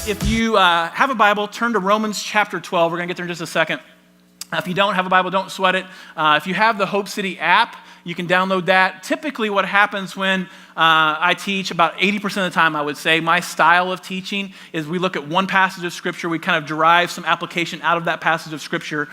If you have a Bible, turn to Romans chapter 12. We're going to get there in just a second. If you don't have a Bible, don't sweat it. If you have the Hope City app, you can download that. Typically what happens when I teach, about 80% of the time I would say, my style of teaching is we look at one passage of Scripture, we kind of derive some application out of that passage of Scripture.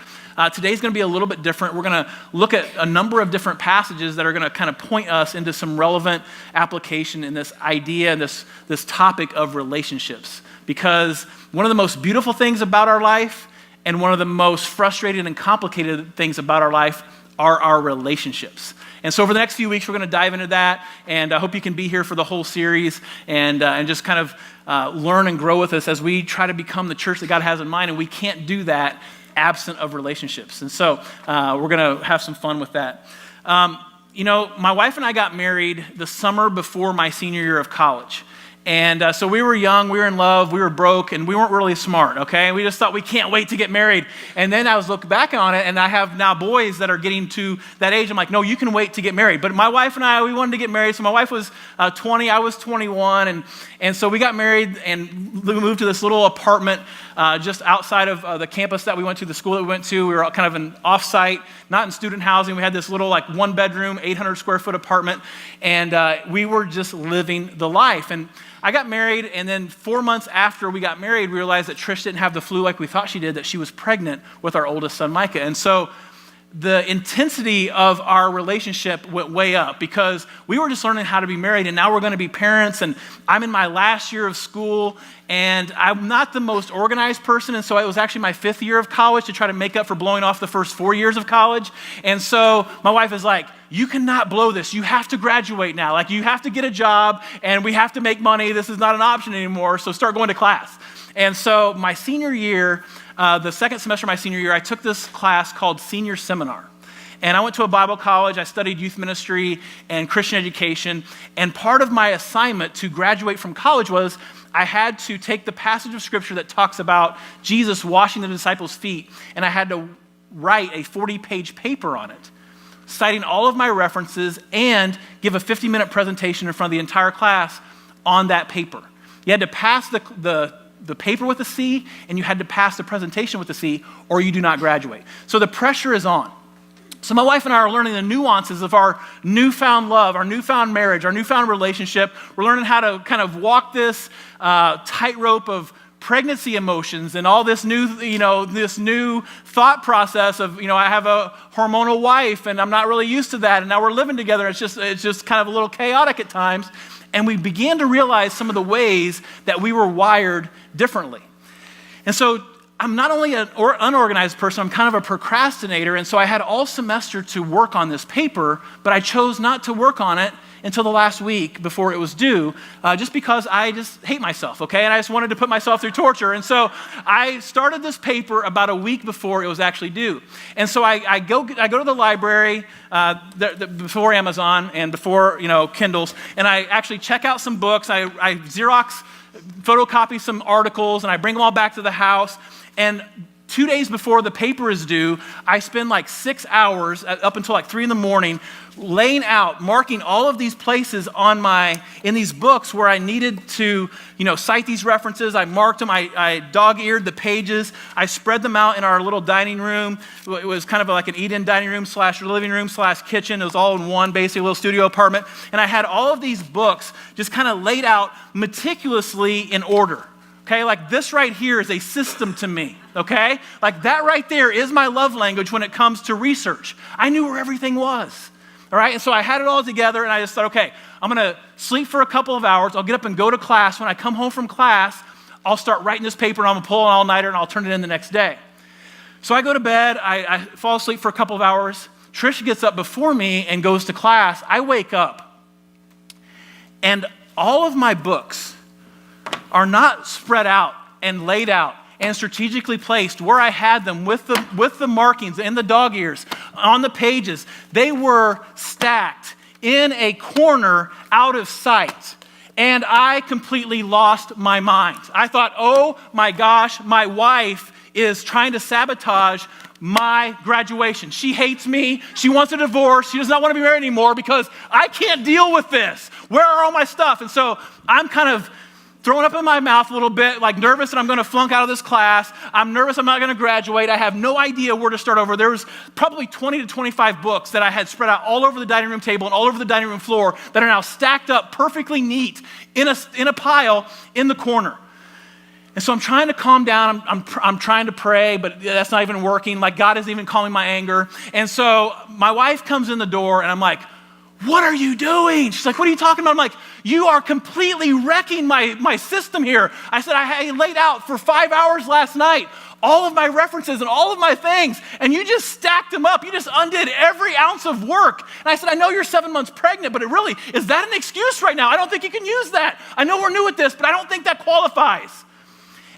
Today's going to be a little bit different. We're going to look at a number of different passages that are going to kind of point us into some relevant application in this idea and this topic of relationships. Because one of the most beautiful things about our life and one of the most frustrating and complicated things about our life are our relationships. And so over the next few weeks, we're going to dive into that, and I hope you can be here for the whole series and just kind of learn and grow with us as we try to become the church that God has in mind, and we can't do that absent of relationships. And so we're going to have some fun with that. My wife and I got married the summer before my senior year of college. And so we were young, we were in love, we were broke, and we weren't really smart, okay? We just thought we can't wait to get married. And then I was looking back on it, and I have now boys that are getting to that age. I'm like, no, you can wait to get married. But my wife and I, we wanted to get married. So my wife was 20, I was 21. And so we got married and we moved to this little apartment just outside of the campus that we went to, the school that we went to. We were kind of an off-site, not in student housing. We had this little like one bedroom, 800 square foot apartment. And we were just living the life. And I got married, and then 4 months after we got married, we realized that Trish didn't have the flu like we thought she did, that she was pregnant with our oldest son, Micah. And so the intensity of our relationship went way up because we were just learning how to be married, and now we're going to be parents, and I'm in my last year of school, and I'm not the most organized person, and so it was actually my 5th year of college to try to make up for blowing off the first 4 years of college. And so my wife is like, you cannot blow this. You have to graduate now. Like, you have to get a job, and we have to make money. This is not an option anymore, so start going to class. And so my senior year, the second semester of my senior year, I took this class called Senior Seminar. And I went to a Bible college. I studied youth ministry and Christian education. And part of my assignment to graduate from college was I had to take the passage of Scripture that talks about Jesus washing the disciples' feet, and I had to write a 40-page paper on it, citing all of my references and give a 50-minute presentation in front of the entire class on that paper. You had to pass the paper with a C, and you had to pass the presentation with a C, or you do not graduate. So the pressure is on. So my wife and I are learning the nuances of our newfound love, our newfound marriage, our newfound relationship. We're learning how to kind of walk this tightrope of pregnancy emotions and all this new, this new thought process of, I have a hormonal wife and I'm not really used to that, and now we're living together. It's just kind of a little chaotic at times. And we began to realize some of the ways that we were wired differently. And so I'm not only an unorganized person, I'm kind of a procrastinator. And so I had all semester to work on this paper, but I chose not to work on it until the last week before it was due, just because I just hate myself, okay? And I just wanted to put myself through torture. And so I started this paper about a week before it was actually due. And so I go to the library before Amazon and before, Kindles, and I actually check out some books. I Xerox, photocopy some articles, and I bring them all back to the house. And 2 days before the paper is due, I spend like 6 hours up until like 3 a.m. laying out, marking all of these places in these books where I needed to, cite these references. I marked them. I dog-eared the pages. I spread them out in our little dining room. It was kind of like an eat-in dining room / living room / kitchen. It was all in one, basically a little studio apartment. And I had all of these books just kind of laid out meticulously in order. Okay, like this right here is a system to me, okay? Like that right there is my love language when it comes to research. I knew where everything was, all right? And so I had it all together, and I just thought, okay, I'm going to sleep for a couple of hours. I'll get up and go to class. When I come home from class, I'll start writing this paper, and I'm going to pull an all-nighter, and I'll turn it in the next day. So I go to bed. I fall asleep for a couple of hours. Trish gets up before me and goes to class. I wake up, and all of my books are not spread out and laid out and strategically placed where I had them with the markings and the dog ears on the pages. They were stacked in a corner out of sight. And I completely lost my mind. I thought, oh my gosh, my wife is trying to sabotage my graduation. She hates me. She wants a divorce. She does not want to be married anymore because I can't deal with this. Where are all my stuff? And so I'm kind of throwing up in my mouth a little bit, like nervous that I'm going to flunk out of this class. I'm nervous I'm not going to graduate. I have no idea where to start over. There was probably 20 to 25 books that I had spread out all over the dining room table and all over the dining room floor that are now stacked up perfectly neat in a pile in the corner. And so I'm trying to calm down. I'm trying to pray, but that's not even working. Like God isn't even calming my anger. And so my wife comes in the door and I'm like, what are you doing? She's like, what are you talking about? I'm like, you are completely wrecking my system here. I said, I laid out for 5 hours last night, all of my references and all of my things, and you just stacked them up. You just undid every ounce of work. And I said, I know you're 7 months pregnant, but is that an excuse right now? I don't think you can use that. I know we're new at this, but I don't think that qualifies.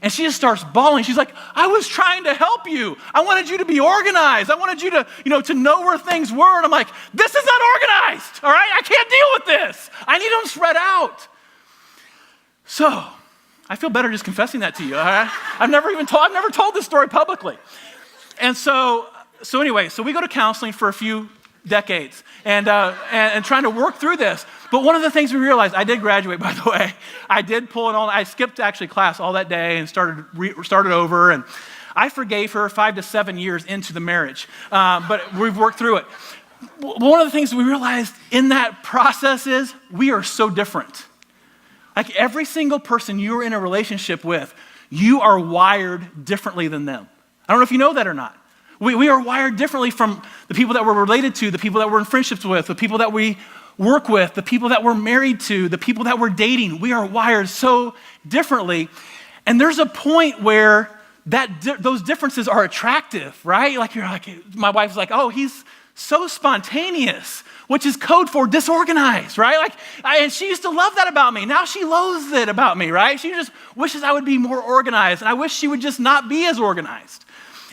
And she just starts bawling. She's like, I was trying to help you. I wanted you to be organized. I wanted you to know where things were. And I'm like, this is not organized, all right? I can't deal with this. I need them spread out. So I feel better just confessing that to you, all right? I've never told this story publicly. And so anyway, we go to counseling for a few decades and trying to work through this. But one of the things we realized, I did graduate, by the way. I did pull it all. I skipped actually class all that day and started over. And I forgave her 5 to 7 years into the marriage. But we've worked through it. One of the things we realized in that process is we are so different. Like every single person you're in a relationship with, you are wired differently than them. I don't know if you know that or not. We are wired differently from the people that we're related to, the people that we're in friendships with, the people that we work with, the people that we're married to, the people that we're dating. We are wired so differently. And there's a point where those differences are attractive, right? Like my wife's like, oh, he's so spontaneous, which is code for disorganized, right? And she used to love that about me. Now she loathes it about me, right? She just wishes I would be more organized, and I wish she would just not be as organized.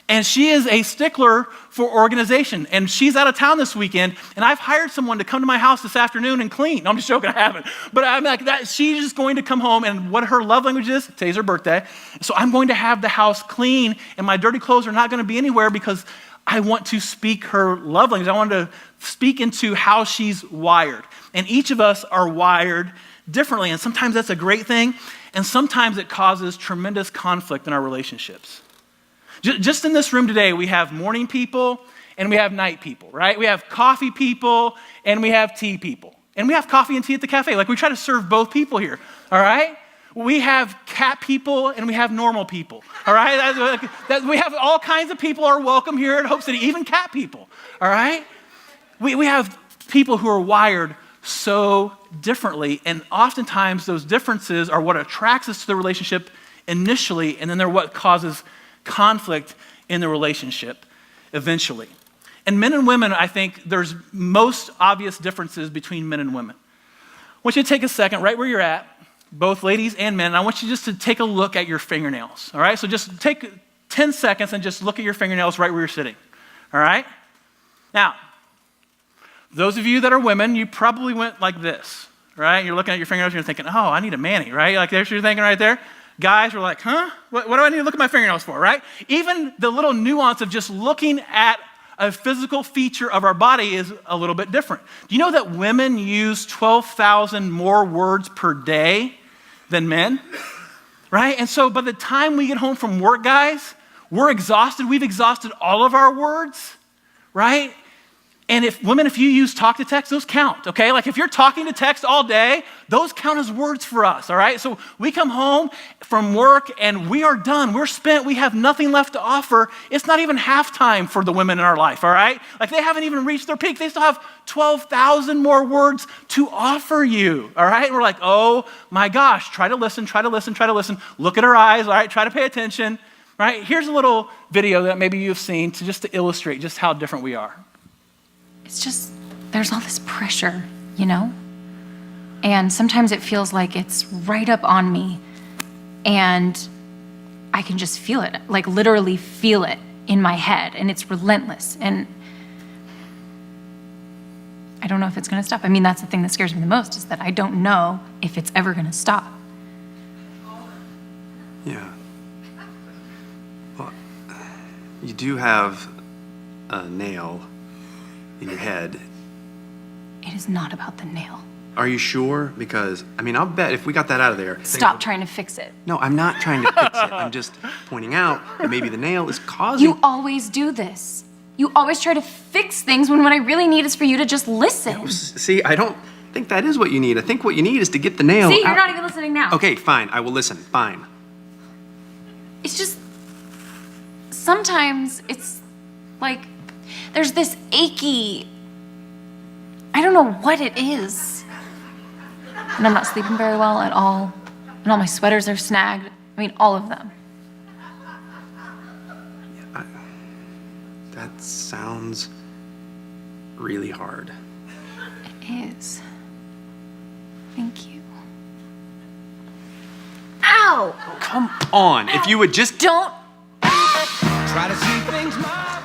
And she is a stickler for organization. And she's out of town this weekend, and I've hired someone to come to my house this afternoon and clean. No, I'm just joking, I haven't. But I'm like, she's just going to come home, and what her love language is, today's her birthday. So I'm going to have the house clean, and my dirty clothes are not going to be anywhere because I want to speak her love language. I want to speak into how she's wired. And each of us are wired differently, and sometimes that's a great thing, and sometimes it causes tremendous conflict in our relationships. Just in this room today, we have morning people and we have night people, right? We have coffee people and we have tea people. And we have coffee and tea at the cafe. Like we try to serve both people here, all right? We have cat people and we have normal people, all right? We have all kinds of people are welcome here at Hope City, even cat people, all right? We have people who are wired so differently, and oftentimes those differences are what attracts us to the relationship initially, and then they're what causes conflict in the relationship eventually. And men and women, I think there's most obvious differences between men and women. I want you to take a second right where you're at, both ladies and men, and I want you just to take a look at your fingernails, all right? So just take 10 seconds and just look at your fingernails right where you're sitting, all right? Now, those of you that are women, you probably went like this, right? You're looking at your fingernails and you're thinking, oh, I need a mani, right? Like that's what you're thinking right there. Guys were like, huh? What do I need to look at my fingernails for, right? Even the little nuance of just looking at a physical feature of our body is a little bit different. Do you know that women use 12,000 more words per day than men, right? And so by the time we get home from work, guys, we're exhausted. We've exhausted all of our words, right? And if you use talk to text, those count, okay? Like if you're talking to text all day, those count as words for us, all right? So we come home from work and we are done. We're spent. We have nothing left to offer. It's not even halftime for the women in our life, all right? Like they haven't even reached their peak. They still have 12,000 more words to offer you, all right? And we're like, oh my gosh, try to listen. Look at her eyes, all right? Try to pay attention, right? Here's a little video that maybe you've seen to illustrate just how different we are. It's just, there's all this pressure, you know? And sometimes it feels like it's right up on me and I can just feel it, like literally feel it in my head, and it's relentless. And I don't know if it's gonna stop. I mean, that's the thing that scares me the most, is that I don't know if it's ever gonna stop. Yeah. Well, you do have a nail in your head. It is not about the nail. Are you sure? Because, I mean, I'll bet if we got that out of there. Stop trying to fix it. No, I'm not trying to fix it. I'm just pointing out that maybe the nail is causing. You always do this. You always try to fix things when what I really need is for you to just listen. See, I don't think that is what you need. I think what you need is to get the nail See, you're out. not even listening now. Okay, fine. I will listen. Fine. It's just, sometimes it's like there's this achy, I don't know what it is. And I'm not sleeping very well at all. And all my sweaters are snagged. I mean, all of them. That sounds really hard. It is. Thank you. Ow! Come on. If you would just. Don't. Try to see things my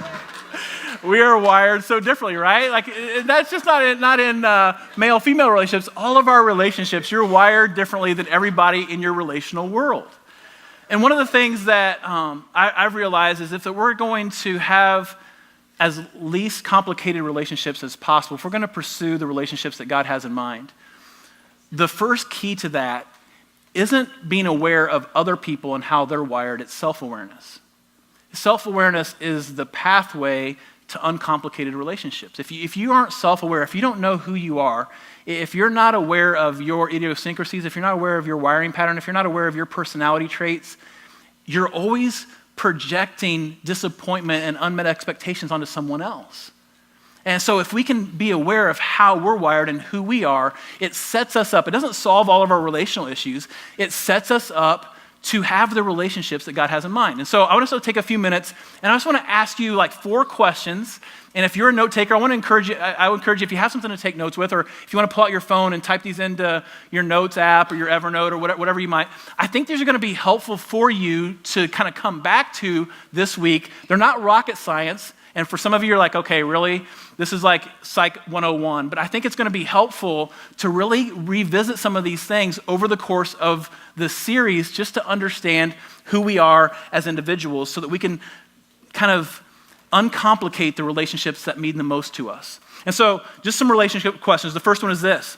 way. We are wired so differently, right? Like that's just not in male-female relationships. All of our relationships, you're wired differently than everybody in your relational world. And one of the things that I've realized is if we're going to have as least complicated relationships as possible, if we're going to pursue the relationships that God has in mind, the first key to that isn't being aware of other people and how they're wired, it's self-awareness. Self-awareness is the pathway to uncomplicated relationships. If you aren't self-aware, if you don't know who you are, if you're not aware of your idiosyncrasies, if you're not aware of your wiring pattern, if you're not aware of your personality traits, you're always projecting disappointment and unmet expectations onto someone else. And so if we can be aware of how we're wired and who we are, it sets us up. It doesn't solve all of our relational issues. It sets us up to have the relationships that God has in mind. And so I want to take a few minutes, and I just want to ask you like 4 questions. And if you're a note taker, I want to encourage you, I would encourage you, if you have something to take notes with, or if you want to pull out your phone and type these into your notes app or your Evernote or whatever you might, I think these are going to be helpful for you to kind of come back to this week. They're not rocket science. And for some of you, you're like, okay, really? This is like Psych 101. But I think it's going to be helpful to really revisit some of these things over the course of this series just to understand who we are as individuals so that we can kind of uncomplicate the relationships that mean the most to us. And so just some relationship questions. The first one is this.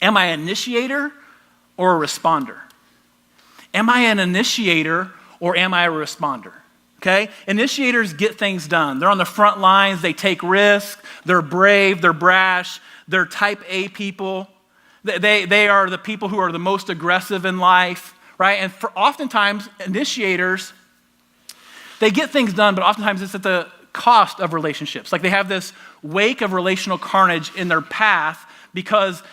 Am I an initiator or a responder? Am I an initiator or am I a responder? Okay? Initiators get things done. They're on the front lines. They take risks. They're brave. They're brash. They're type A people. They are the people who are the most aggressive in life, right? And for oftentimes, initiators, they get things done, but oftentimes it's at the cost of relationships. Like they have this wake of relational carnage in their path because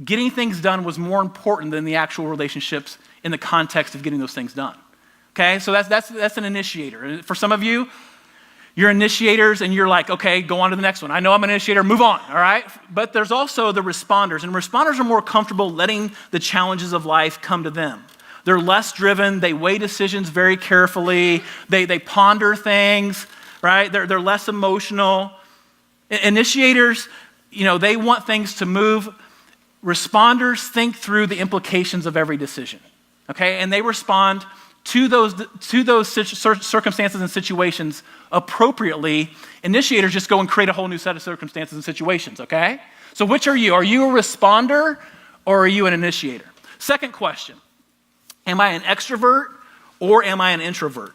getting things done was more important than the actual relationships in the context of getting those things done. Okay, so that's an initiator. For some of you, you're initiators and you're like, okay, go on to the next one. I know I'm an initiator, move on, all right? But there's also the responders, and responders are more comfortable letting the challenges of life come to them. They're less driven, they weigh decisions very carefully, they ponder things, right? They're less emotional. Initiators, they want things to move. Responders think through the implications of every decision, okay? And they respond to those circumstances and situations appropriately. Initiators just go and create a whole new set of circumstances and situations, okay? So which are you? Are you a responder or are you an initiator? Second question, am I an extrovert or am I an introvert?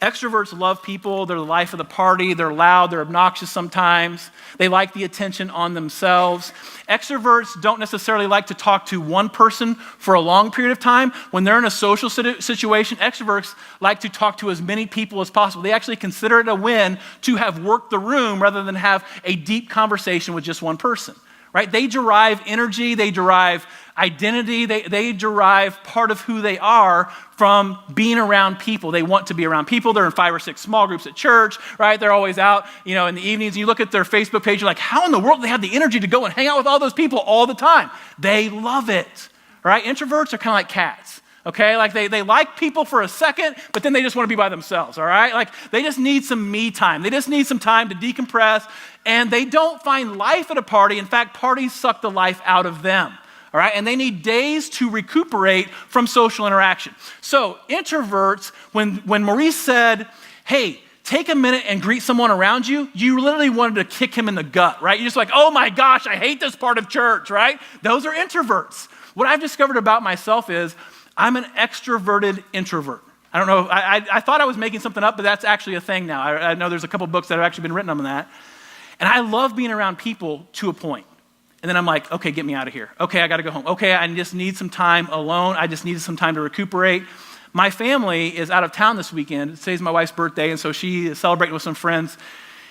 Extroverts love people. They're the life of the party. They're loud. They're obnoxious sometimes. They like the attention on themselves. Extroverts don't necessarily like to talk to one person for a long period of time. When they're in a social situation, extroverts like to talk to as many people as possible. They actually consider it a win to have worked the room rather than have a deep conversation with just one person, right? They derive energy. They derive identity. They derive part of who they are from being around people. They want to be around people. They're in 5 or 6 small groups at church, right? They're always out, in the evenings. You look at their Facebook page, you're like, how in the world do they have the energy to go and hang out with all those people all the time? They love it, right? Introverts are kind of like cats, okay? Like they like people for a second, but then they just want to be by themselves, all right? Like they just need some me time. They just need some time to decompress, and they don't find life at a party. In fact, parties suck the life out of them. All right, and they need days to recuperate from social interaction. So introverts, when Maurice said, hey, take a minute and greet someone around you, you literally wanted to kick him in the gut, right? You're just like, oh my gosh, I hate this part of church, right? Those are introverts. What I've discovered about myself is I'm an extroverted introvert. I don't know, I thought I was making something up, but that's actually a thing now. I know there's a couple books that have actually been written on that. And I love being around people to a point. And then I'm like, okay, get me out of here. Okay, I gotta go home. Okay, I just need some time alone. I just need some time to recuperate. My family is out of town this weekend. Today's my wife's birthday, and so she is celebrating with some friends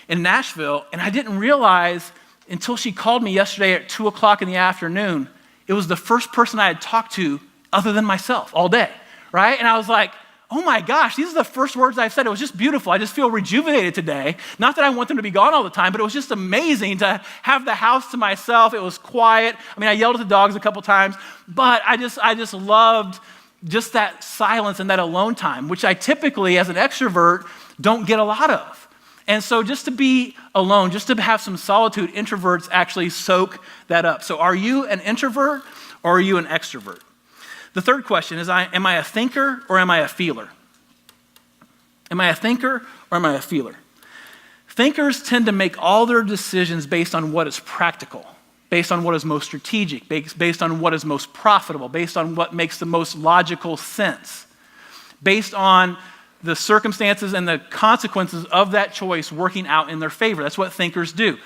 in Nashville. And I didn't realize until she called me yesterday at 2 o'clock in the afternoon, it was the first person I had talked to other than myself all day, right? And I was like, oh my gosh, these are the first words I've said. It was just beautiful. I just feel rejuvenated today. Not that I want them to be gone all the time, but it was just amazing to have the house to myself. It was quiet. I mean, I yelled at the dogs a couple times, but I just loved just that silence and that alone time, which I typically, as an extrovert, don't get a lot of. And so just to be alone, just to have some solitude, introverts actually soak that up. So are you an introvert or are you an extrovert? The third question is, am I a thinker or am I a feeler? Am I a thinker or am I a feeler? Thinkers tend to make all their decisions based on what is practical, based on what is most strategic, based on what is most profitable, based on what makes the most logical sense, based on the circumstances and the consequences of that choice working out in their favor. That's what thinkers do.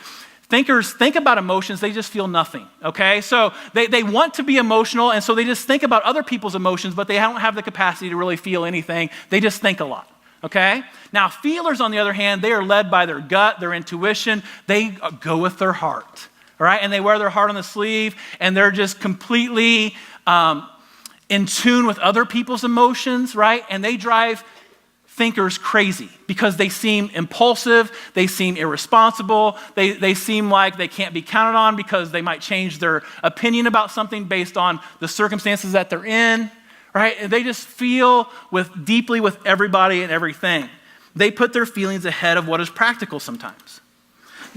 Thinkers think about emotions, they just feel nothing, okay? So they want to be emotional, and so they just think about other people's emotions, but they don't have the capacity to really feel anything. They just think a lot, okay? Now, feelers, on the other hand, they are led by their gut, their intuition. They go with their heart, all right? And they wear their heart on the sleeve, and they're just completely in tune with other people's emotions, right? And they drive thinkers crazy because they seem impulsive, they seem irresponsible, they seem like they can't be counted on because they might change their opinion about something based on the circumstances that they're in, right? And they just feel deeply with everybody and everything. They put their feelings ahead of what is practical sometimes.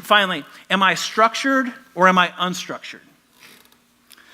Finally, am I structured or am I unstructured?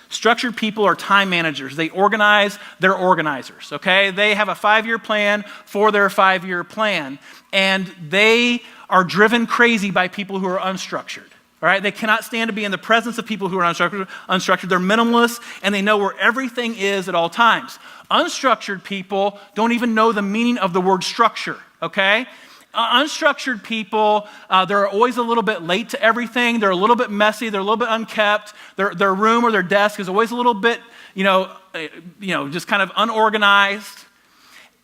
Structured people are time managers. They organize, they're organizers, okay? They have a 5-year plan for their 5-year plan, and they are driven crazy by people who are unstructured, all right? They cannot stand to be in the presence of people who are unstructured. They're minimalists, and they know where everything is at all times. Unstructured people don't even know the meaning of the word structure, okay? Unstructured people, they're always a little bit late to everything. They're a little bit messy. They're a little bit unkept. Their room or their desk is always a little bit, just kind of unorganized.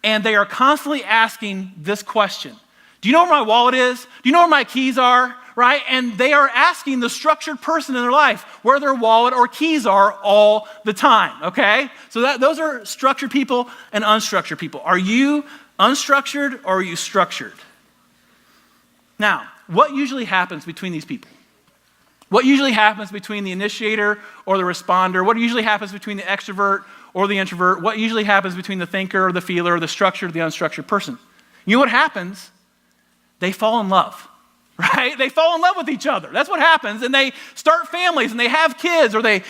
And they are constantly asking this question. Do you know where my wallet is? Do you know where my keys are? Right? And they are asking the structured person in their life where their wallet or keys are all the time, okay? So those are structured people and unstructured people. Are you unstructured or are you structured? Now, what usually happens between these people? What usually happens between the initiator or the responder? What usually happens between the extrovert or the introvert? What usually happens between the thinker or the feeler or the structured or the unstructured person? You know what happens? They fall in love, right? They fall in love with each other. That's what happens. And they start families and they have kids, or they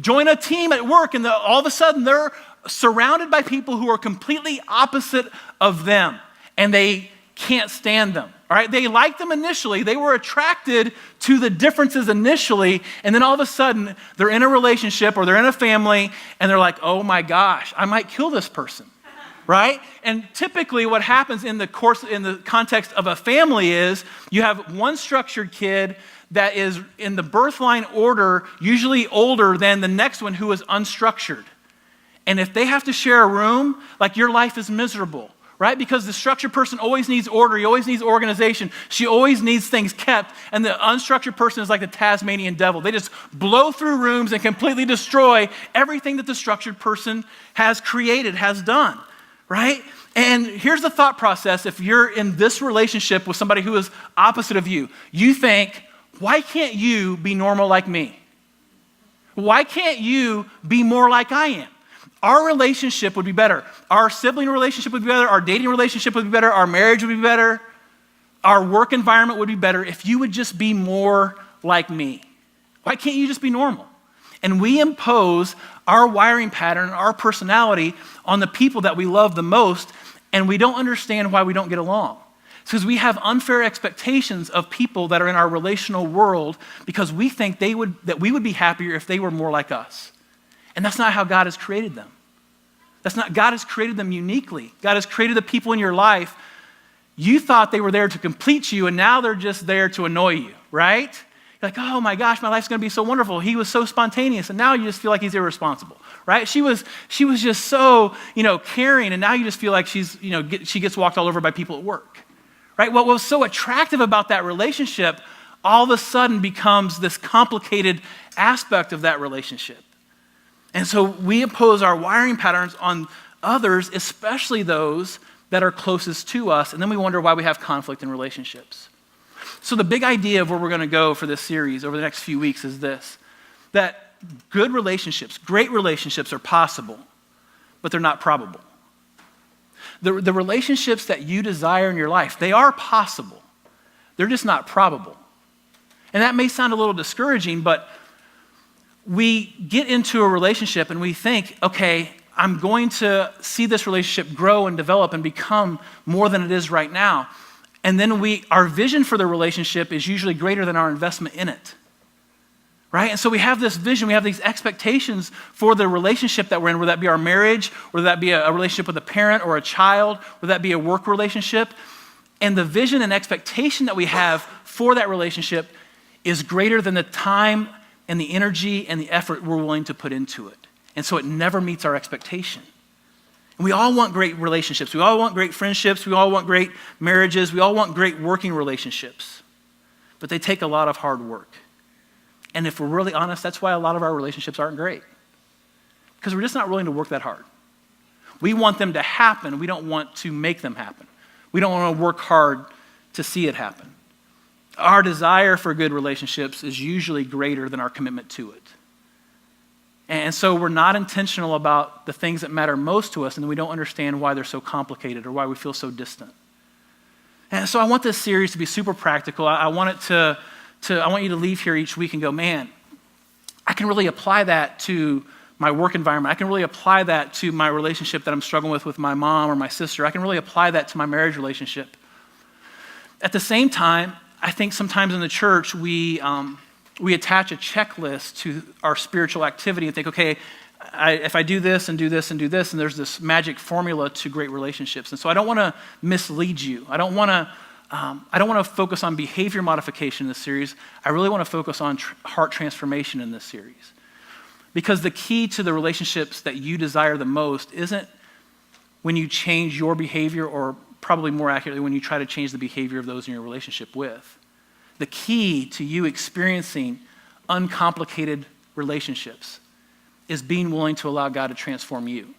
join a team at work, and all of a sudden they're surrounded by people who are completely opposite of them, and they can't stand them. All right, they liked them initially. They were attracted to the differences initially, and then all of a sudden, they're in a relationship or they're in a family, and they're like, oh my gosh, I might kill this person, right? And typically what happens in the context of a family is you have one structured kid that is in the birth line order, usually older than the next one who is unstructured. And if they have to share a room, like, your life is miserable, right? Because the structured person always needs order. He always needs organization. She always needs things kept. And the unstructured person is like the Tasmanian devil. They just blow through rooms and completely destroy everything that the structured person has created, has done, right? And here's the thought process. If you're in this relationship with somebody who is opposite of you, you think, why can't you be normal like me? Why can't you be more like I am? Our relationship would be better. Our sibling relationship would be better. Our dating relationship would be better. Our marriage would be better. Our work environment would be better if you would just be more like me. Why can't you just be normal? And we impose our wiring pattern, our personality on the people that we love the most, and we don't understand why we don't get along. because we have unfair expectations of people that are in our relational world because we think that we would be happier if they were more like us. And that's not how God has created them. God has created them uniquely. God has created the people in your life. You thought they were there to complete you, and now they're just there to annoy you, right? You're like, oh my gosh, my life's gonna be so wonderful. He was so spontaneous, and now you just feel like he's irresponsible, right? She was just so, caring, and now you just feel like she gets walked all over by people at work, right? What was so attractive about that relationship all of a sudden becomes this complicated aspect of that relationship. And so we impose our wiring patterns on others, especially those that are closest to us, and then we wonder why we have conflict in relationships. So the big idea of where we're going to go for this series over the next few weeks is this, that good relationships, great relationships are possible, but they're not probable. The relationships that you desire in your life, they are possible. They're just not probable. And that may sound a little discouraging, but we get into a relationship and we think, okay, I'm going to see this relationship grow and develop and become more than it is right now. And then our vision for the relationship is usually greater than our investment in it, right? And so we have this vision, we have these expectations for the relationship that we're in, whether that be our marriage, whether that be a relationship with a parent or a child, whether that be a work relationship. And the vision and expectation that we have for that relationship is greater than the time and the energy and the effort we're willing to put into it. And so it never meets our expectation. And we all want great relationships. We all want great friendships. We all want great marriages. We all want great working relationships. But they take a lot of hard work. And if we're really honest, that's why a lot of our relationships aren't great. Because we're just not willing to work that hard. We want them to happen. We don't want to make them happen. We don't want to work hard to see it happen. Our desire for good relationships is usually greater than our commitment to it. And so we're not intentional about the things that matter most to us, and we don't understand why they're so complicated or why we feel so distant. And so I want this series to be super practical. I want you to leave here each week and go, man, I can really apply that to my work environment. I can really apply that to my relationship that I'm struggling with my mom or my sister. I can really apply that to my marriage relationship. At the same time, I think sometimes in the church, we attach a checklist to our spiritual activity and think, okay, if I do this and do this and do this, and there's this magic formula to great relationships. And so I don't want to mislead you. I don't want to focus on behavior modification in this series. I really want to focus on heart transformation in this series. Because the key to the relationships that you desire the most isn't when you change your behavior, or probably more accurately, when you try to change the behavior of those in your relationship with. The key to you experiencing uncomplicated relationships is being willing to allow God to transform you.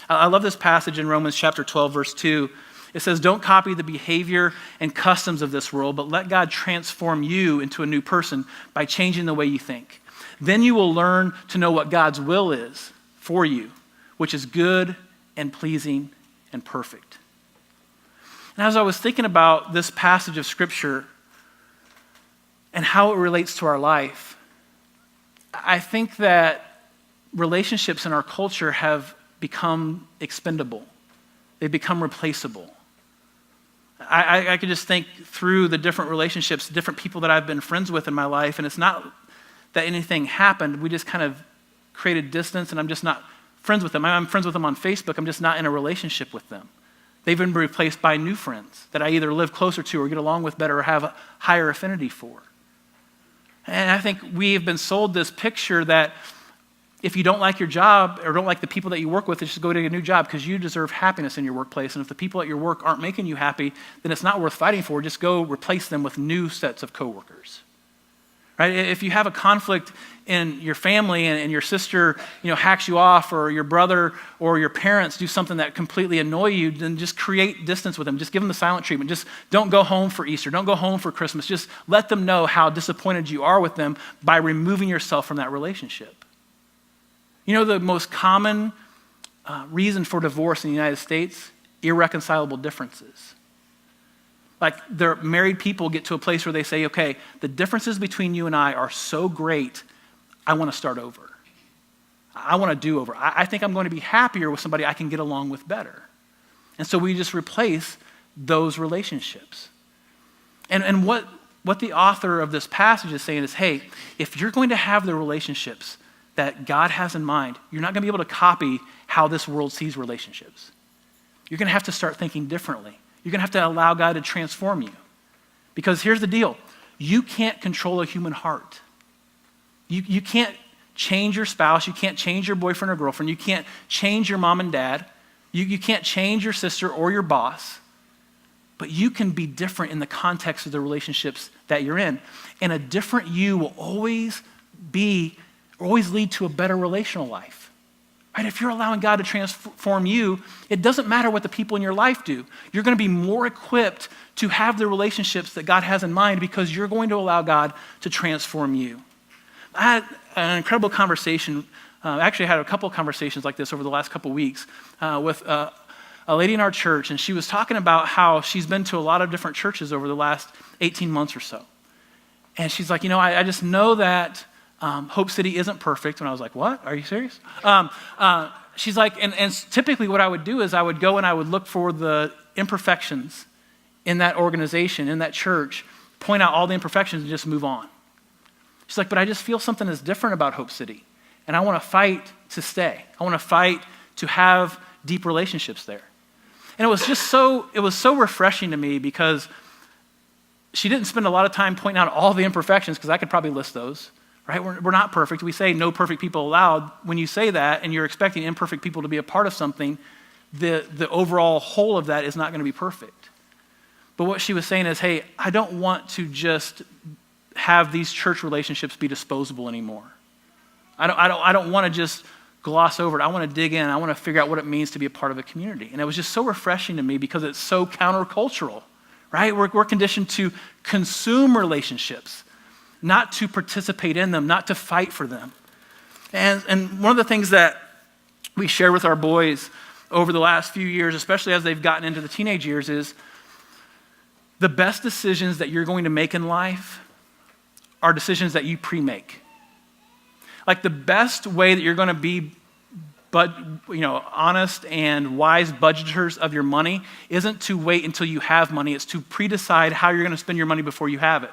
I love this passage in Romans chapter 12, verse 2. It says, don't copy the behavior and customs of this world, but let God transform you into a new person by changing the way you think. Then you will learn to know what God's will is for you, which is good and pleasing and perfect. And as I was thinking about this passage of Scripture and how it relates to our life, I think that relationships in our culture have become expendable. They've become replaceable. I could just think through the different relationships, different people that I've been friends with in my life, and it's not that anything happened. We just kind of created distance, and I'm just not friends with them. I'm friends with them on Facebook. I'm just not in a relationship with them. They've been replaced by new friends that I either live closer to or get along with better or have a higher affinity for. And I think we have been sold this picture that if you don't like your job or don't like the people that you work with, just go to a new job because you deserve happiness in your workplace. And if the people at your work aren't making you happy, then it's not worth fighting for. Just go replace them with new sets of coworkers. Right? If you have a conflict in your family and your sister, hacks you off, or your brother or your parents do something that completely annoy you, then just create distance with them. Just give them the silent treatment. Just don't go home for Easter. Don't go home for Christmas. Just let them know how disappointed you are with them by removing yourself from that relationship. The most common reason for divorce in the United States? Irreconcilable differences. Like, their married people get to a place where they say, okay, the differences between you and I are so great, I want to start over. I want to do over. I think I'm going to be happier with somebody I can get along with better. And so we just replace those relationships. And what the author of this passage is saying is, hey, if you're going to have the relationships that God has in mind, you're not going to be able to copy how this world sees relationships. You're going to have to start thinking differently. You're going to have to allow God to transform you. Because here's the deal. You can't control a human heart. You can't change your spouse. You can't change your boyfriend or girlfriend. You can't change your mom and dad. You can't change your sister or your boss. But you can be different in the context of the relationships that you're in. And a different you will always lead to a better relational life. Right? If you're allowing God to transform you, it doesn't matter what the people in your life do. You're going to be more equipped to have the relationships that God has in mind because you're going to allow God to transform you. I had an incredible conversation. Actually, I had a couple of conversations like this over the last couple of weeks with a lady in our church, and she was talking about how she's been to a lot of different churches over the last 18 months or so. And she's like, I just know that Hope City isn't perfect. And I was like, what? Are you serious? She's like, and typically what I would do is I would go and I would look for the imperfections in that organization, in that church, point out all the imperfections and just move on. She's like, but I just feel something is different about Hope City. And I want to fight to stay. I want to fight to have deep relationships there. And it was so refreshing to me because she didn't spend a lot of time pointing out all the imperfections because I could probably list those, right? We're not perfect. We say no perfect people allowed. When you say that and you're expecting imperfect people to be a part of something, the overall whole of that is not going to be perfect. But what she was saying is, hey, I don't want to just have these church relationships be disposable anymore. I don't want to just gloss over it. I want to dig in. I want to figure out what it means to be a part of a community. And it was just so refreshing to me because it's so countercultural, right? We're conditioned to consume relationships, not to participate in them, not to fight for them. And one of the things that we share with our boys over the last few years, especially as they've gotten into the teenage years, is the best decisions that you're going to make in life are decisions that you pre-make. Like the best way that you're going to be honest and wise budgeters of your money isn't to wait until you have money. It's to pre-decide how you're going to spend your money before you have it.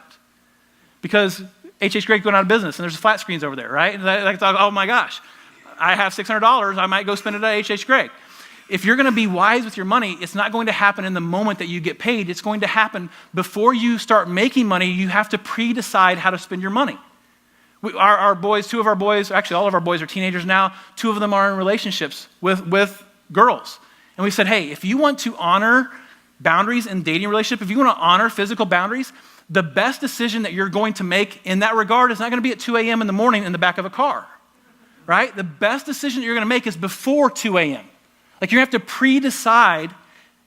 Because H.H. Gregg going out of business and there's flat screens over there, right? And I thought, oh my gosh, I have $600. I might go spend it at H.H. Gregg. If you're going to be wise with your money, it's not going to happen in the moment that you get paid. It's going to happen before you start making money. You have to pre-decide how to spend your money. Our boys, two of our boys, actually all of our boys are teenagers now. Two of them are in relationships with girls. And we said, hey, if you want to honor boundaries in dating relationship, if you want to honor physical boundaries, the best decision that you're going to make in that regard is not going to be at 2 a.m. in the morning in the back of a car, right? The best decision that you're going to make is before 2 a.m. Like you have to pre-decide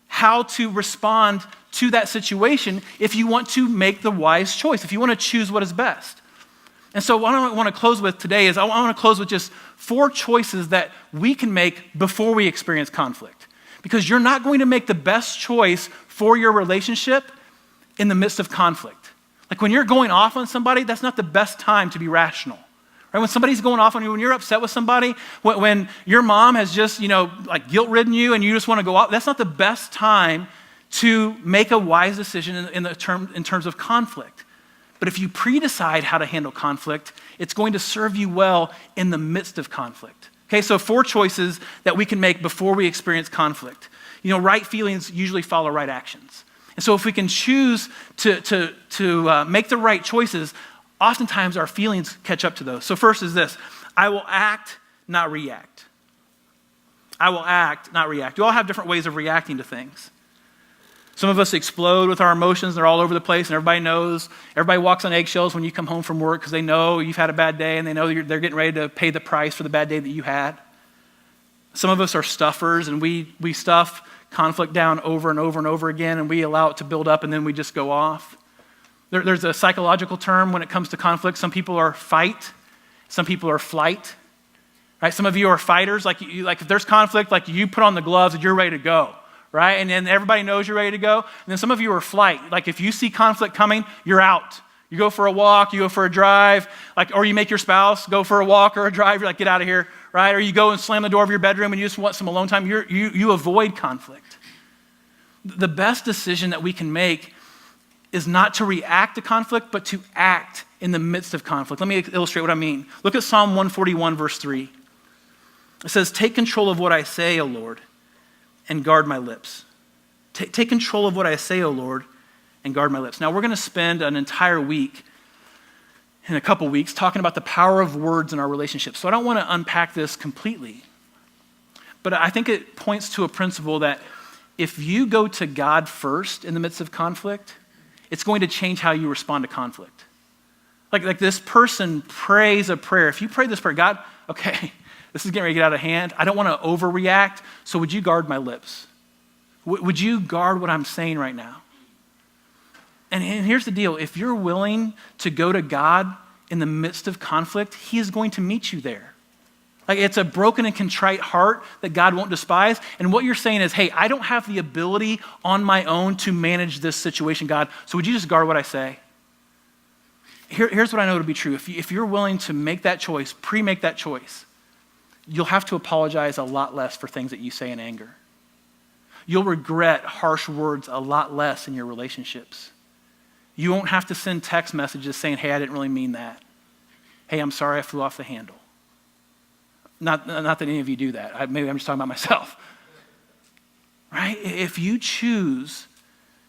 how to respond to that situation if you want to make the wise choice, if you want to choose what is best. And so what I want to close with today is I want to close with just 4 choices that we can make before we experience conflict. Because you're not going to make the best choice for your relationship in the midst of conflict. Like when you're going off on somebody, that's not the best time to be rational. Right? When somebody's going off on you, when you're upset with somebody, when your mom has just, guilt-ridden you and you just want to go off, that's not the best time to make a wise decision in terms of conflict. But if you pre-decide how to handle conflict, it's going to serve you well in the midst of conflict. Okay, so 4 choices that we can make before we experience conflict. Right feelings usually follow right actions. And so if we can choose to make the right choices, oftentimes our feelings catch up to those. So first is this: I will act, not react. I will act, not react. We all have different ways of reacting to things. Some of us explode with our emotions. They're all over the place, and everybody knows. Everybody walks on eggshells when you come home from work because they know you've had a bad day, and they know they're getting ready to pay the price for the bad day that you had. Some of us are stuffers, and we stuff conflict down over and over and over again, and we allow it to build up, and then we just go off. There's a psychological term when it comes to conflict. Some people are fight. Some people are flight. Right? Some of you are fighters. Like if there's conflict, like you put on the gloves and you're ready to go. Right? And then everybody knows you're ready to go. And then some of you are flight. Like if you see conflict coming, you're out. You go for a walk, you go for a drive, or you make your spouse go for a walk or a drive. You're like, get out of here, right? Or you go and slam the door of your bedroom and you just want some alone time. You avoid conflict. The best decision that we can make is not to react to conflict, but to act in the midst of conflict. Let me illustrate what I mean. Look at Psalm 141, verse 3. It says, take control of what I say, O Lord, and guard my lips. Take control of what I say, O Lord, and guard my lips. Now, we're going to spend an entire week, in a couple weeks, talking about the power of words in our relationships. So I don't want to unpack this completely. But I think it points to a principle that if you go to God first in the midst of conflict, it's going to change how you respond to conflict. Like this person prays a prayer. If you pray this prayer, God, okay, this is getting ready to get out of hand. I don't want to overreact, so would you guard my lips? Would you guard what I'm saying right now? And here's the deal. If you're willing to go to God in the midst of conflict, he is going to meet you there. Like it's a broken and contrite heart that God won't despise. And what you're saying is, hey, I don't have the ability on my own to manage this situation, God. So would you just guard what I say? Here's what I know to be true. If you're willing to make that choice, pre-make that choice, you'll have to apologize a lot less for things that you say in anger. You'll regret harsh words a lot less in your relationships. You won't have to send text messages saying, hey, I didn't really mean that. Hey, I'm sorry I flew off the handle. Not that any of you do that. Maybe I'm just talking about myself. Right? If you choose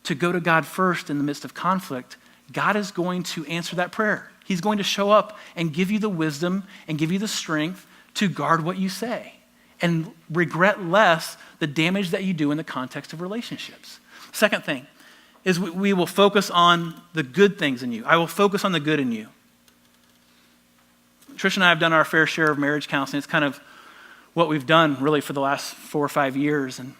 to go to God first in the midst of conflict, God is going to answer that prayer. He's going to show up and give you the wisdom and give you the strength to guard what you say and regret less the damage that you do in the context of relationships. Second thing is we will focus on the good things in you. I will focus on the good in you. Trish and I have done our fair share of marriage counseling. It's kind of what we've done really for the last 4 or 5 years. And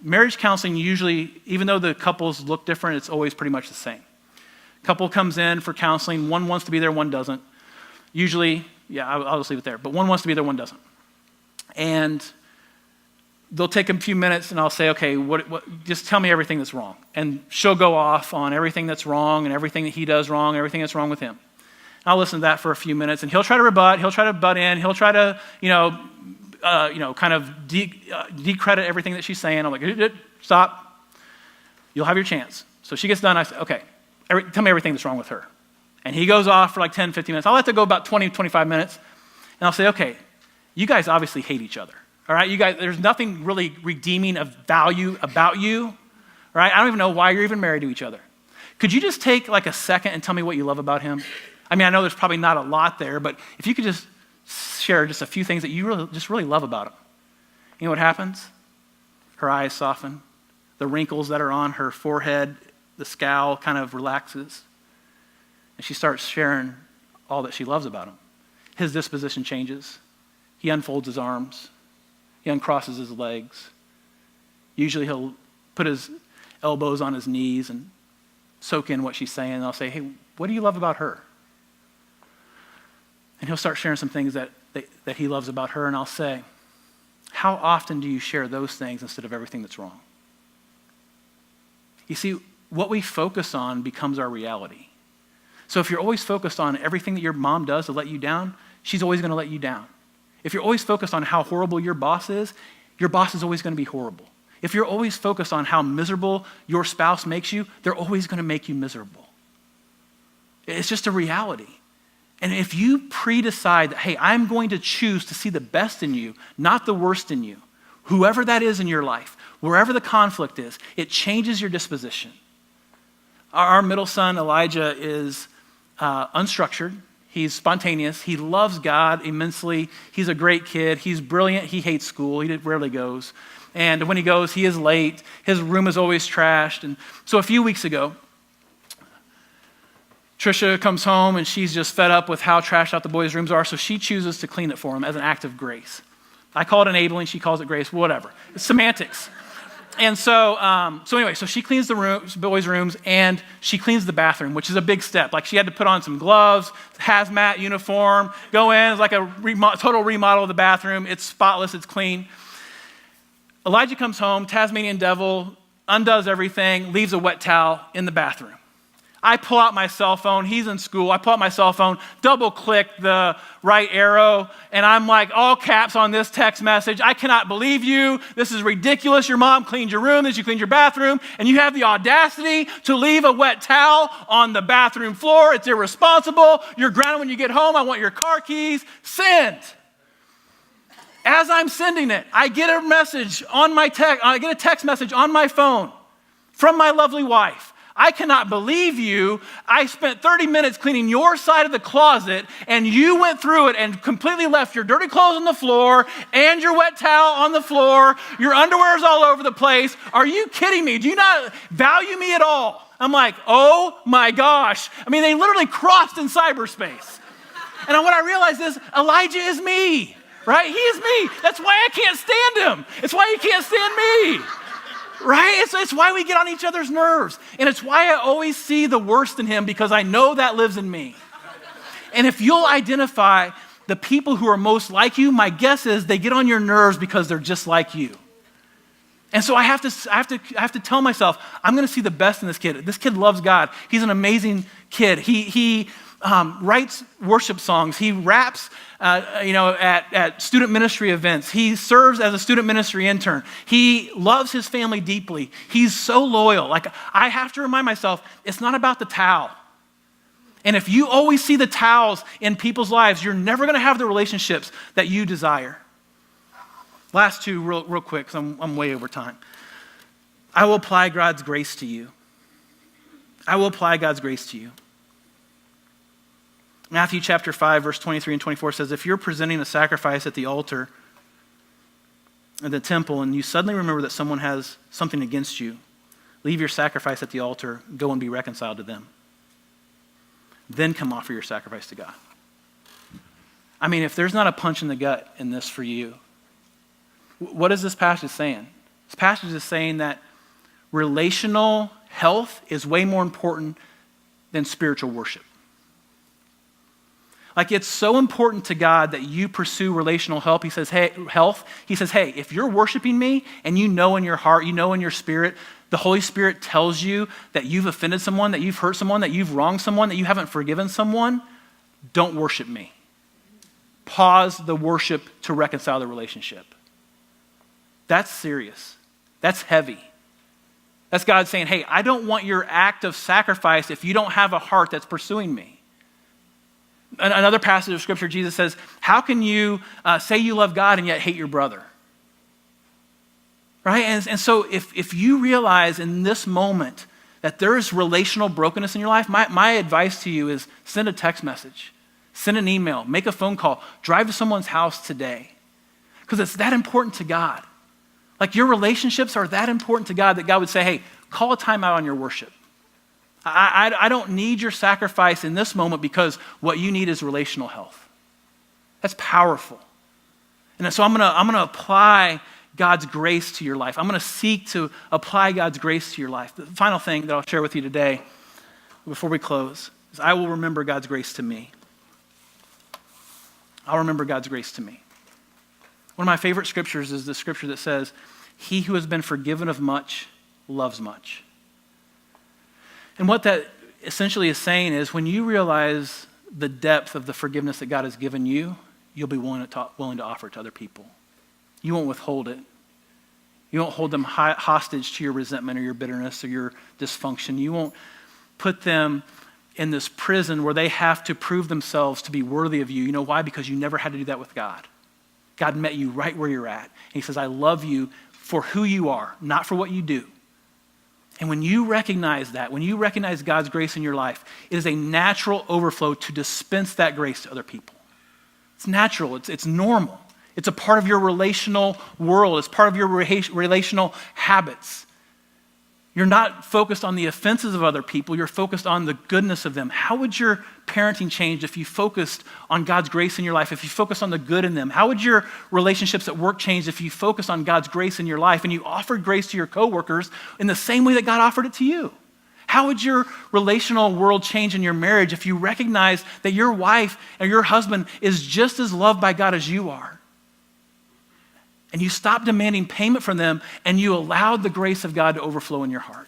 marriage counseling usually, even though the couples look different, it's always pretty much the same. Couple comes in for counseling. One wants to be there, one doesn't. Usually, I'll just leave it there. But one wants to be there, one doesn't. And they'll take a few minutes and I'll say, okay, just tell me everything that's wrong. And she'll go off on everything that's wrong and everything that he does wrong and everything that's wrong with him. I'll listen to that for a few minutes and he'll try to rebut, he'll try to butt in, he'll try to, kind of decredit everything that she's saying. I'm like, stop. You'll have your chance. So she gets done. I say, okay, tell me everything that's wrong with her. And he goes off for like 10, 15 minutes. I'll let it go about 20, 25 minutes. And I'll say, okay, you guys obviously hate each other. All right, you guys, there's nothing really redeeming of value about you. All right, I don't even know why you're even married to each other. Could you just take like a second and tell me what you love about him? I mean, I know there's probably not a lot there, but if you could just share just a few things that you really love about him. You know what happens? Her eyes soften. The wrinkles that are on her forehead, the scowl kind of relaxes. And she starts sharing all that she loves about him. His disposition changes. He unfolds his arms. He uncrosses his legs. Usually he'll put his elbows on his knees and soak in what she's saying. And I'll say, hey, what do you love about her? And he'll start sharing some things that he loves about her. And I'll say, how often do you share those things instead of everything that's wrong? You see, what we focus on becomes our reality. So if you're always focused on everything that your mom does to let you down, she's always going to let you down. If you're always focused on how horrible your boss is always going to be horrible. If you're always focused on how miserable your spouse makes you, they're always going to make you miserable. It's just a reality. And if you pre-decide that, hey, I'm going to choose to see the best in you, not the worst in you, whoever that is in your life, wherever the conflict is, it changes your disposition. Our middle son, Elijah, is unstructured. He's spontaneous. He loves God immensely. He's a great kid. He's brilliant. He hates school. He rarely goes. And when he goes, he is late. His room is always trashed. And so a few weeks ago, Trisha comes home and she's just fed up with how trashed out the boys' rooms are, so she chooses to clean it for him as an act of grace. I call it enabling. She calls it grace. Whatever. It's semantics. And so anyway, so she cleans the boys' rooms and she cleans the bathroom, which is a big step. Like she had to put on some gloves, hazmat uniform, go in. It's like a total remodel of the bathroom. It's spotless. It's clean. Elijah comes home, Tasmanian devil, undoes everything, leaves a wet towel in the bathroom. I pull out my cell phone. He's in school. I pull out my cell phone, double click the right arrow, and I'm like all caps on this text message. I cannot believe you. This is ridiculous. Your mom cleaned your room, then she cleaned your bathroom, and you have the audacity to leave a wet towel on the bathroom floor. It's irresponsible. You're grounded when you get home. I want your car keys. Send. As I'm sending it, I get a message on my I get a text message on my phone from my lovely wife. I cannot believe you. I spent 30 minutes cleaning your side of the closet, and you went through it and completely left your dirty clothes on the floor and your wet towel on the floor. Your underwear is all over the place. Are you kidding me? Do you not value me at all? I'm like, oh my gosh. I mean, they literally crossed in cyberspace. And what I realized is Elijah is me, right? He is me. That's why I can't stand him. It's why he can't stand me. Right? It's why we get on each other's nerves. And it's why I always see the worst in him, because I know that lives in me. And if you'll identify the people who are most like you, my guess is they get on your nerves because they're just like you. And so I have to tell myself, I'm going to see the best in this kid. This kid loves God. He's an amazing kid. He writes worship songs. He raps at student ministry events. He serves as a student ministry intern. He loves his family deeply. He's so loyal. Like, I have to remind myself, it's not about the towel. And if you always see the towels in people's lives, you're never going to have the relationships that you desire. Last two real quick, because I'm way over time. I will apply God's grace to you. I will apply God's grace to you. Matthew chapter 5, verse 23 and 24 says, if you're presenting a sacrifice at the altar at the temple and you suddenly remember that someone has something against you, leave your sacrifice at the altar, go and be reconciled to them. Then come offer your sacrifice to God. I mean, if there's not a punch in the gut in this for you, what is this passage saying? This passage is saying that relational health is way more important than spiritual worship. Like, it's so important to God that you pursue relational health. He says, hey, if you're worshiping me and you know in your heart, you know in your spirit, the Holy Spirit tells you that you've offended someone, that you've hurt someone, that you've wronged someone, that you haven't forgiven someone, don't worship me. Pause the worship to reconcile the relationship. That's serious. That's heavy. That's God saying, hey, I don't want your act of sacrifice if you don't have a heart that's pursuing me. Another passage of scripture, Jesus says, how can you say you love God and yet hate your brother? Right? And so if you realize in this moment that there is relational brokenness in your life, my advice to you is send a text message, send an email, make a phone call, drive to someone's house today. Because it's that important to God. Like, your relationships are that important to God that God would say, hey, call a timeout on your worship. I don't need your sacrifice in this moment because what you need is relational health. That's powerful. And so I'm gonna apply God's grace to your life. I'm gonna seek to apply God's grace to your life. The final thing that I'll share with you today before we close is I will remember God's grace to me. I'll remember God's grace to me. One of my favorite scriptures is the scripture that says, he who has been forgiven of much loves much. And what that essentially is saying is when you realize the depth of the forgiveness that God has given you, you'll be willing to offer it to other people. You won't withhold it. You won't hold them hostage to your resentment or your bitterness or your dysfunction. You won't put them in this prison where they have to prove themselves to be worthy of you. You know why? Because you never had to do that with God. God met you right where you're at. And he says, I love you for who you are, not for what you do. And when you recognize that, when you recognize God's grace in your life, it is a natural overflow to dispense that grace to other people. It's natural. It's normal. It's a part of your relational world. It's part of your relational habits. You're not focused on the offenses of other people. You're focused on the goodness of them. How would your parenting change if you focused on God's grace in your life, if you focused on the good in them? How would your relationships at work change if you focused on God's grace in your life and you offered grace to your coworkers in the same way that God offered it to you? How would your relational world change in your marriage if you recognize that your wife or your husband is just as loved by God as you are? And you stop demanding payment from them and you allowed the grace of God to overflow in your heart.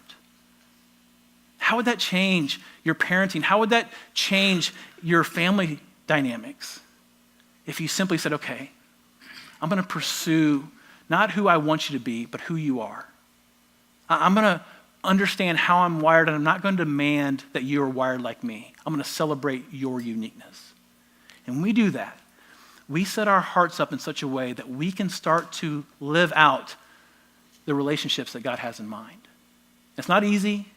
How would that change your parenting? How would that change your family dynamics if you simply said, okay, I'm going to pursue not who I want you to be, but who you are. I'm going to understand how I'm wired, and I'm not going to demand that you are wired like me. I'm going to celebrate your uniqueness. And when we do that, we set our hearts up in such a way that we can start to live out the relationships that God has in mind. It's not easy,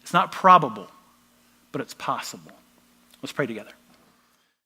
it's not probable, but it's possible. Let's pray together.